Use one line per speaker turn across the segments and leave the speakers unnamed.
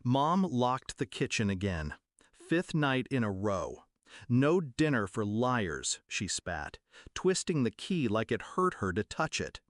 Mom locked the kitchen again. Fifth night in a row. No dinner for liars, she spat, twisting the key like it hurt her to touch it.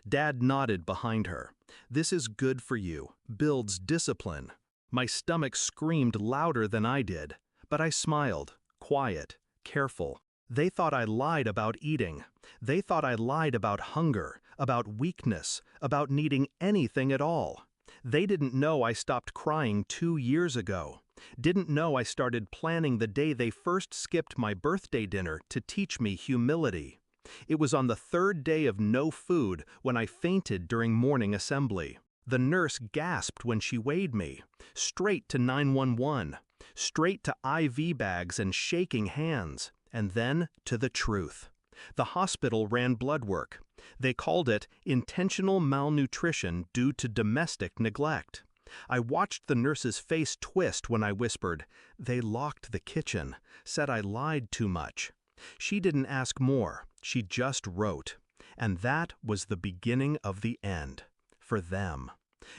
Dad nodded behind her. This is good for you, builds discipline. My stomach screamed louder than I did, but I smiled, quiet, careful. They thought I lied about eating. They thought I lied about hunger, about weakness, about needing anything at all. They didn't know I stopped crying 2 years ago. Didn't know I started planning the day they first skipped my birthday dinner to teach me humility. It was on the third day of no food when I fainted during morning assembly. The nurse gasped when she weighed me. Straight to 911. Straight to IV bags and shaking hands. And then to the truth. The hospital ran blood work. They called it intentional malnutrition due to domestic neglect. I watched the nurse's face twist when I whispered, "They locked the kitchen, said I lied too much." She didn't ask more, she just wrote. And that was the beginning of the end. For them.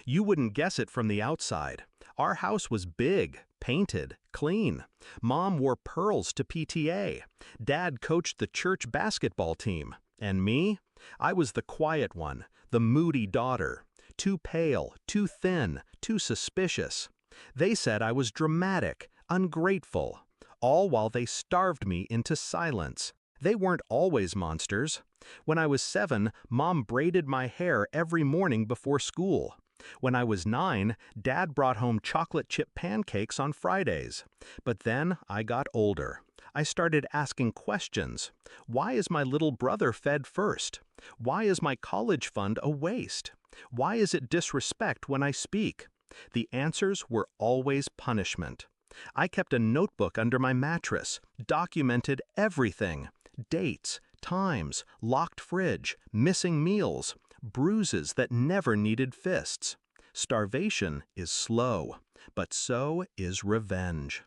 You wouldn't guess it from the outside. Our house was big, painted, clean. Mom wore pearls to PTA. Dad coached the church basketball team. And me? I was the quiet one, the moody daughter. Too pale, too thin, too suspicious. They said I was dramatic, ungrateful, all while they starved me into silence. They weren't always monsters. When I was 7, Mom braided my hair every morning before school. When I was 9, Dad brought home chocolate chip pancakes on Fridays. But then I got older. I started asking questions. Why is my little brother fed first? Why is my college fund a waste? Why is it disrespect when I speak? The answers were always punishment. I kept a notebook under my mattress, documented everything. Dates, times, locked fridge, missing meals, bruises that never needed fists. Starvation is slow, but so is revenge.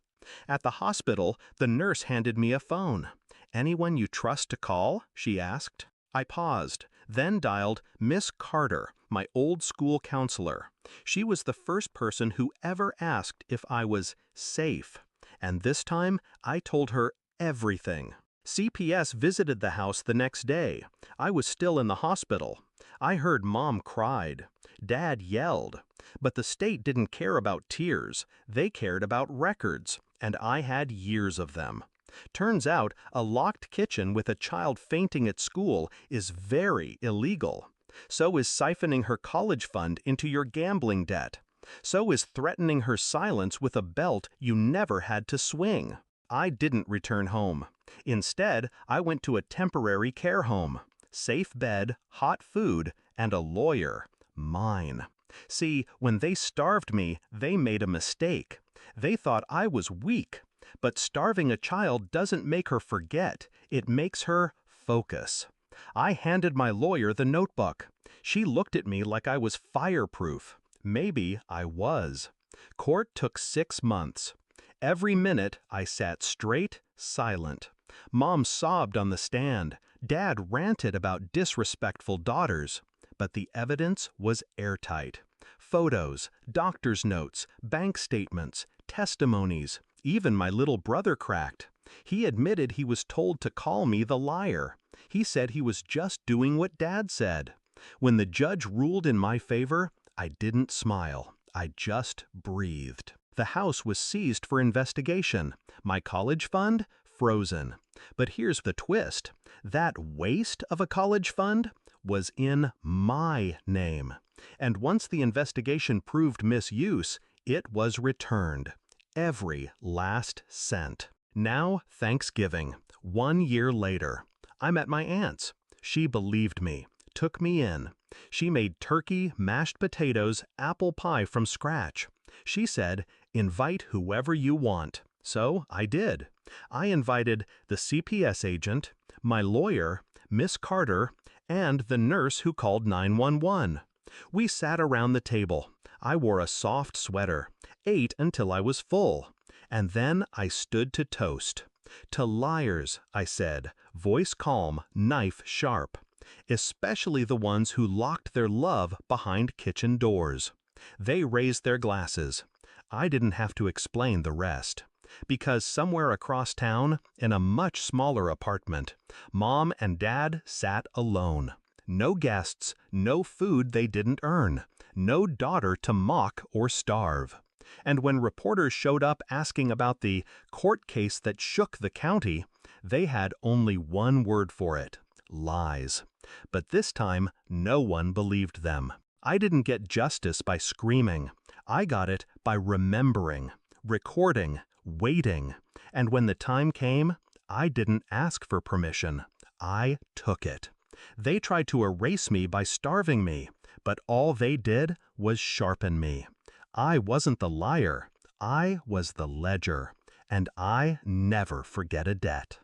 At the hospital, the nurse handed me a phone. "Anyone you trust to call?" she asked. I paused, then dialed Miss Carter, my old school counselor. She was the first person who ever asked if I was safe. And this time, I told her everything. CPS visited the house the next day. I was still in the hospital. I heard Mom cried. Dad yelled. But the state didn't care about tears. They cared about records, and I had years of them. Turns out, a locked kitchen with a child fainting at school is very illegal. So is siphoning her college fund into your gambling debt. So is threatening her silence with a belt you never had to swing. I didn't return home. Instead, I went to a temporary care home. Safe bed, hot food, and a lawyer. Mine. See, when they starved me, they made a mistake. They thought I was weak. But starving a child doesn't make her forget. It makes her focus. I handed my lawyer the notebook. She looked at me like I was fireproof. Maybe I was. Court took 6 months. Every minute, I sat straight, silent. Mom sobbed on the stand. Dad ranted about disrespectful daughters. But the evidence was airtight. Photos, doctor's notes, bank statements, testimonies. Even my little brother cracked. He admitted he was told to call me the liar. He said he was just doing what Dad said. When the judge ruled in my favor, I didn't smile. I just breathed. The house was seized for investigation. My college fund? Frozen. But here's the twist. That waste of a college fund was in my name. And once the investigation proved misuse, it was returned. Every last cent. Now, Thanksgiving, 1 year later. I'm at my aunt's. She believed me, took me in. She made turkey, mashed potatoes, apple pie from scratch. She said, "Invite whoever you want." So I did. I invited the CPS agent, my lawyer, Miss Carter, and the nurse who called 911. We sat around the table. I wore a soft sweater, ate until I was full, and then I stood to toast. "To liars," I said, voice calm, knife sharp, especially the ones who locked their love behind kitchen doors. They raised their glasses. I didn't have to explain the rest. Because somewhere across town, in a much smaller apartment, Mom and Dad sat alone. No guests, no food they didn't earn, no daughter to mock or starve. And when reporters showed up asking about the court case that shook the county, they had only one word for it: lies. But this time, no one believed them. I didn't get justice by screaming. I got it by remembering, recording, waiting. And when the time came, I didn't ask for permission. I took it. They tried to erase me by starving me, but all they did was sharpen me. I wasn't the liar. I was the ledger. And I never forget a debt.